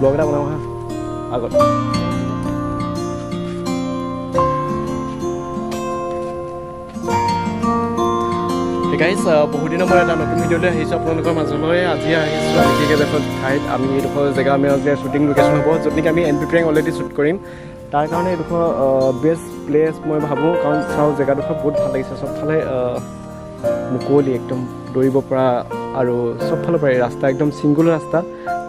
blog এটা বনাওঁ হা আগত গাইজ বহুত দিনৰ মই এটা নতুন ভিডিঅ'লৈ আহিছোঁ আপোনালোকৰ মাজলৈ আজি আহিছোঁ আমিকে এডোখৰ ঠাইত আমি এইডোখৰ জেগা আমি আজি শ্বুটিং লোকেশ্যন হ'ব য'ত নেকি আমি N P prank already shoot কৰিম তাৰ কাৰণে এইডোখৰ বেষ্ট প্লেচ মই ভাবোঁ কাৰণ চাওঁ জেগাডোখৰ বহুত ভাল লাগিছে চবফালে মুকলি একদম দৌৰিব পৰা আৰু চবফালৰ পৰা ৰাস্তা একদম ছিংগুল ৰাস্তা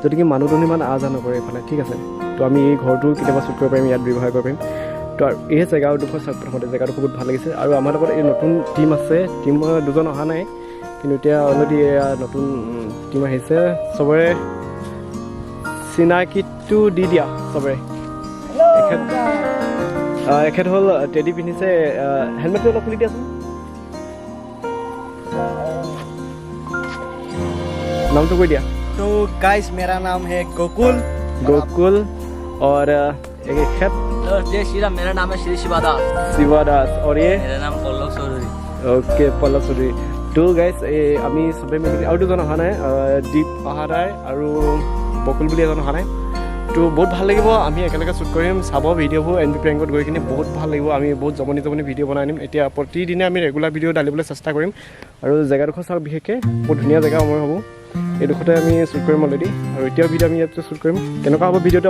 যদি কি মানুহ দুনুহ ইমান আহ যাহ নকৰে এইফালে ঠিক আছে তো আমি এই ঘৰটো কেতিয়াবা শ্বুট কৰিব পাৰিম ইয়াত ব্যৱহাৰ কৰিব পাৰিম তো আৰু এই জেগাডোখৰ চাওক প্ৰথমতে জেগাডোখৰ বহুত ভাল লাগিছে আৰু আমাৰ লগত এই নতুন টীম আছে টীম দুজন অহা নাই কিন্তু এতিয়া অলৰেডি এয়া নতুন টীম আহিছে চবৰে চিনাকিটো দি দিয়া চবৰে এখেত হ'ল টেডি পিন্ধিছে হেলমেটটো অলপ খুলি দিয়াচোন नाम तो कोई दिया तो गाइस मेरा नाम है गोकुल और एक खेत जय श्री राम मेरा नाम है श्री शिवादास और ये मेरा नाम पल्लव चौधरी ओके पल्लव चौधरी तो गाइस আমি সবে মিলি আৰু দুজন অহা নাই দীপ অহা নাই আৰু বকুল বুলি এজন অহা নাই তো বহুত ভাল লাগিব আমি একেলগে শ্বুট কৰিম চাব ভিডিঅ'বোৰ এন পি প্ৰেংকত গৈ কিনে বহুত ভাল লাগিব আমি বহুত জমনি ভিডিঅ' বনাই আনিম এতিয়া প্ৰতিদিনে আমি ৰেগুলাৰ ভিডিঅ' ডালিবলৈ চেষ্টা কৰিম আৰু জেগাডোখৰ চাওক বিশেষকৈ বহুত ধুনীয়া জেগা মই ভাবোঁ এইডোখৰতে আমি শ্বুট কৰিম অলৰেডি আৰু এতিয়াও ভিডিঅ' আমি ইয়াতে শ্বুট কৰিম কেনেকুৱা হ'ব ভিডিঅ'টো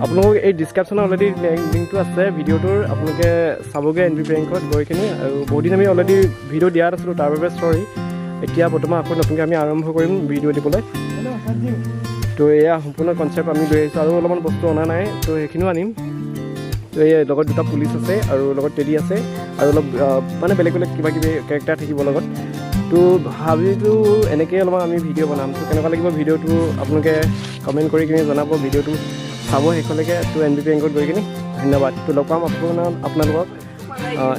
আপোনালোকক এই ডিছক্ৰিপশ্যনত অলৰেডি লিংকটো আছে ভিডিঅ'টোৰ আপোনালোকে চাবগৈ এন পি প্ৰেংকত গৈ কিনে আৰু বহুত দিন আমি অলৰেডি ভিডিঅ' দিয়াত আছিলোঁ তাৰ বাবে চৰি এতিয়া বৰ্তমান আকৌ নতুনকৈ আমি আৰম্ভ কৰিম ভিডিঅ' দিবলৈ তো এয়া সম্পূৰ্ণ কনচেপ্ট আমি লৈ আহিছোঁ আৰু অলপমান বস্তু অনা নাই তো সেইখিনিও আনিম তো এই লগত দুটা পুলিচ আছে আৰু লগত টেডি আছে আৰু অলপ মানে বেলেগ কিবা কিবি কেৰেক্টাৰ থাকিব লগত তো ভাবিলোঁ এনেকৈ অলপমান আমি ভিডিঅ' বনাম তো কেনেকুৱা লাগিব ভিডিঅ'টো আপোনালোকে কমেণ্ট কৰি কিনে জনাব ভিডিঅ'টো চাব শেষলৈকে তো এন পি প্ৰেংকত গৈ কিনে ধন্যবাদ তো লগ পাম আপোনালোকক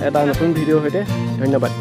এটা নতুন ভিডিঅ'ৰ সৈতে ধন্যবাদ